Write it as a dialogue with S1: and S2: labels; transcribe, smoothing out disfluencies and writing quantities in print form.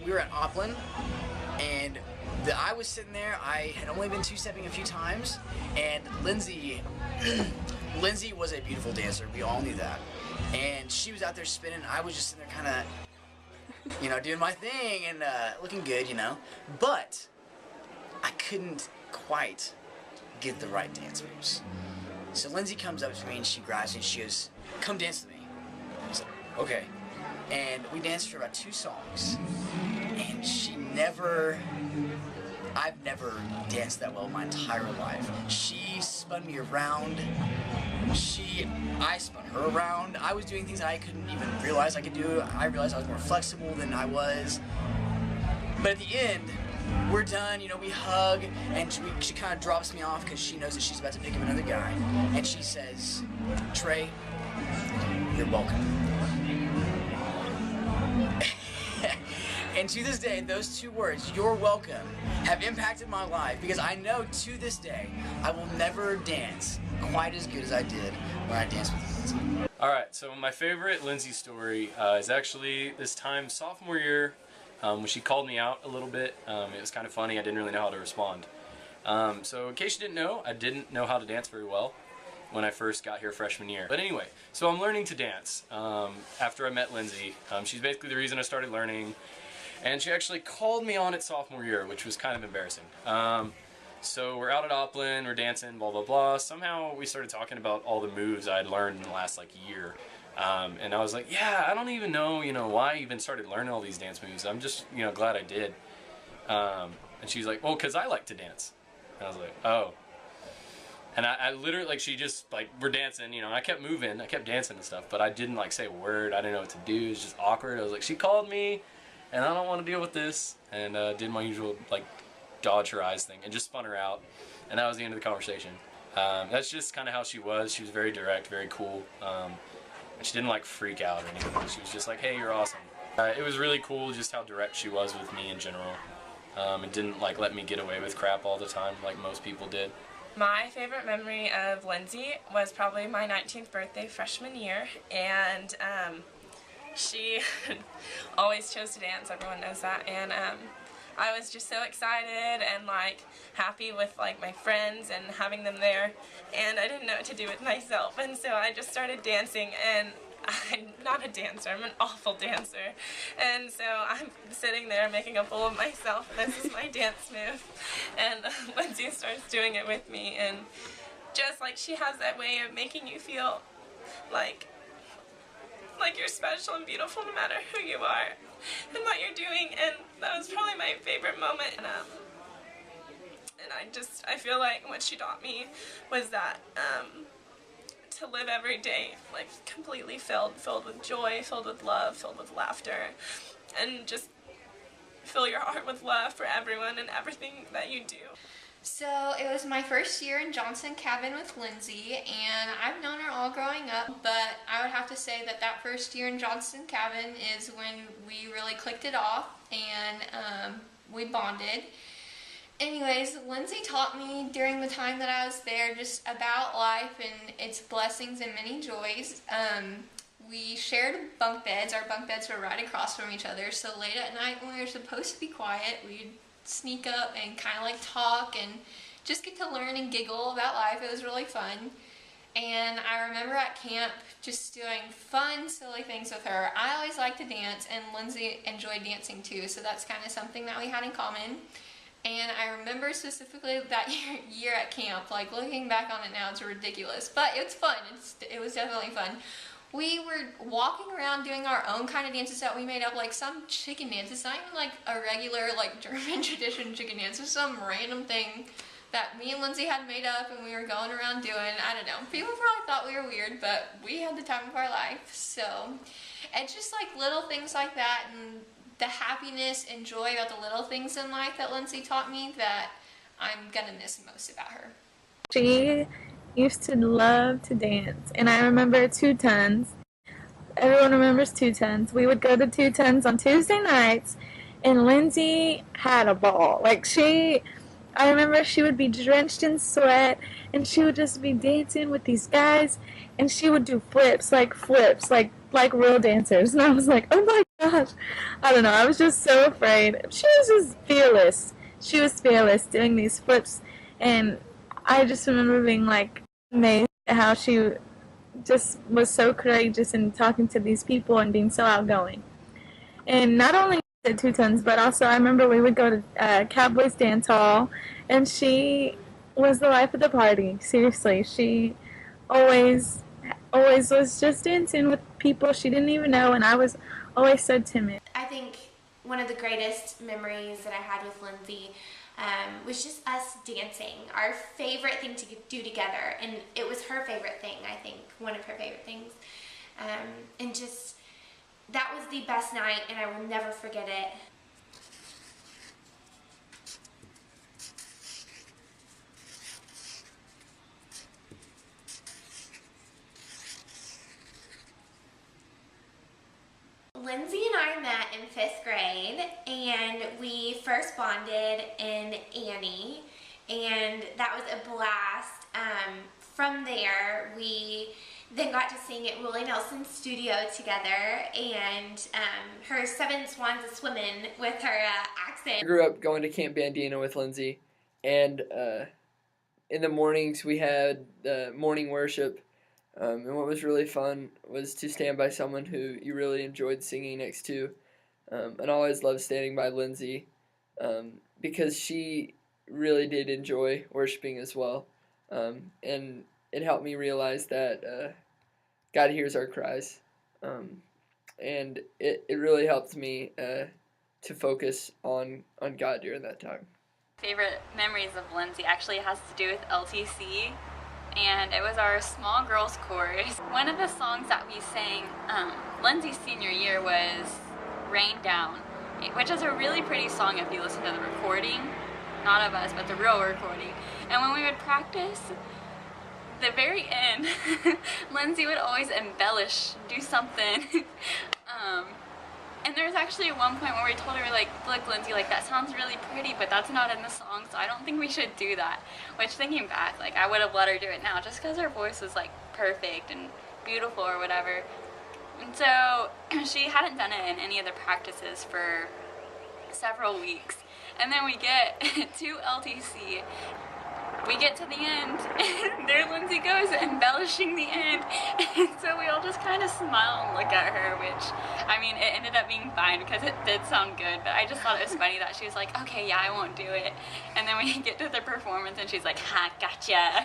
S1: we were at Opland, and I was sitting there. I had only been two-stepping a few times, and Lindsey was a beautiful dancer. We all knew that. And she was out there spinning. I was just sitting there kind of, doing my thing and looking good, But I couldn't quite get the right dance moves. So Lindsey comes up to me and she grabs me and she goes, "Come dance with me." I was like, "Okay." And we danced for about 2 songs. And I've never danced that well in my entire life. She spun me around. I spun her around. I was doing things I couldn't even realize I could do. I realized I was more flexible than I was. But at the end, we're done, we hug, and she kind of drops me off because she knows that she's about to pick up another guy. And she says, "Trey, you're welcome." And to this day, those 2 words, "you're welcome," have impacted my life because I know to this day I will never dance quite as good as I did when I danced with Lindsey.
S2: Alright, so my favorite Lindsey story is actually this time sophomore year when she called me out a little bit. It was kind of funny. I didn't really know how to respond. So in case you didn't know, I didn't know how to dance very well when I first got here freshman year. But anyway, so I'm learning to dance after I met Lindsey. She's basically the reason I started learning. And she actually called me on it sophomore year, which was kind of embarrassing. So we're out at Opland, we're dancing, blah, blah, blah. Somehow we started talking about all the moves I had learned in the last year. And I was like, yeah, I don't even know, why I even started learning all these dance moves. I'm just, glad I did. And she's like, "Well, because I like to dance." And I was like, "Oh." And I literally, she just, we're dancing, I kept moving, I kept dancing and stuff, but I didn't, say a word. I didn't know what to do. It was just awkward. I was like, she called me, and I don't want to deal with this. And did my usual, dodge her eyes thing, and just spun her out. And that was the end of the conversation. That's just kind of how she was. She was very direct, very cool. And she didn't, freak out or anything. She was just like, "Hey, you're awesome." It was really cool just how direct she was with me in general. It didn't, let me get away with crap all the time like most people did.
S3: My favorite memory of Lindsey was probably my 19th birthday freshman year, and she always chose to dance, everyone knows that, and I was just so excited and happy with my friends and having them there, and I didn't know what to do with myself, and so I just started dancing, and I'm not a dancer, I'm an awful dancer, and so I'm sitting there making a fool of myself, and this is my dance move, and Lindsey starts doing it with me, and just she has that way of making you feel like you're special and beautiful no matter who you are and what you're doing, and that was probably my favorite moment, and I feel like what she taught me was that to live every day completely filled with joy, filled with love, filled with laughter, and just fill your heart with love for everyone and everything that you do.
S4: So it was my first year in Johnson Cabin with Lindsey, and I've known her all growing up, but I would have to say that first year in Johnson Cabin is when we really clicked it off and we bonded. Anyways, Lindsey taught me during the time that I was there just about life and its blessings and many joys. We shared bunk beds. Our bunk beds were right across from each other, so late at night when we were supposed to be quiet, we'd sneak up and kind of talk and just get to learn and giggle about life. It was really fun. And I remember at camp just doing fun, silly things with her. I always liked to dance, and Lindsey enjoyed dancing too, so that's kind of something that we had in common. And I remember specifically that year at camp, looking back on it now, it's ridiculous, but it's fun. It was definitely fun. We were walking around doing our own kind of dances that we made up, some chicken dance. It's not even a regular German tradition chicken dance. It's some random thing that me and Lindsey had made up and we were going around doing. I don't know. People probably thought we were weird, but we had the time of our life. So it's just little things like that, and the happiness and joy about the little things in life that Lindsey taught me that I'm gonna miss most about her.
S5: She used to love to dance, and I remember Two Tons. Everyone remembers Two Tons. We would go to Two Tons on Tuesday nights, and Lindsey had a ball. I remember she would be drenched in sweat, and she would just be dancing with these guys, and she would do flips, like real dancers, and I was like, oh my gosh. I don't know. I was just so afraid. She was just fearless. She was fearless doing these flips. And I just remember being like amazed at how she just was so courageous in talking to these people and being so outgoing. And not only at Two Tons, but also I remember we would go to Cowboys Dance Hall, and she was the life of the party. Seriously, she always was just dancing with people she didn't even know, and I was always so timid.
S6: I think one of the greatest memories that I had with Lindsey was just us dancing. Our favorite thing to do together, and it was her favorite thing, I think, one of her favorite things. And just, that was the best night, and I will never forget it. Lindsey and I met in 5th grade, and we first bonded in Annie, and that was a blast. From there, we then got to sing at Willie Nelson's studio together, and her Seven Swans a Swimmin' with her accent.
S7: I grew up going to Camp Bandina with Lindsey, and in the mornings we had morning worship. And what was really fun was to stand by someone who you really enjoyed singing next to. And I always loved standing by Lindsey because she really did enjoy worshiping as well. And it helped me realize that God hears our cries. And it really helped me to focus on God during that time.
S8: Favorite memories of Lindsey actually has to do with LTC. And it was our small girls chorus. One of the songs that we sang Lindsey's senior year was Rain Down, which is a really pretty song if you listen to the recording, not of us, but the real recording. And when we would practice, the very end, Lindsey would always embellish, do something. And there was actually one point where we told her, like, look, Lindsey, like, that sounds really pretty, but that's not in the song, so I don't think we should do that. Which, thinking back, like, I would have let her do it now, just because her voice was, like, perfect and beautiful or whatever. And so, she hadn't done it in any of the practices for several weeks. And then we get to LTC. We get to the end, and there Lindsey goes, embellishing the end. And so we all just kind of smile and look at her, which, I mean, it ended up being fine because it did sound good, but I just thought it was funny that she was like, okay, yeah, I won't do it. And then we get to the performance, and she's like, ha, gotcha.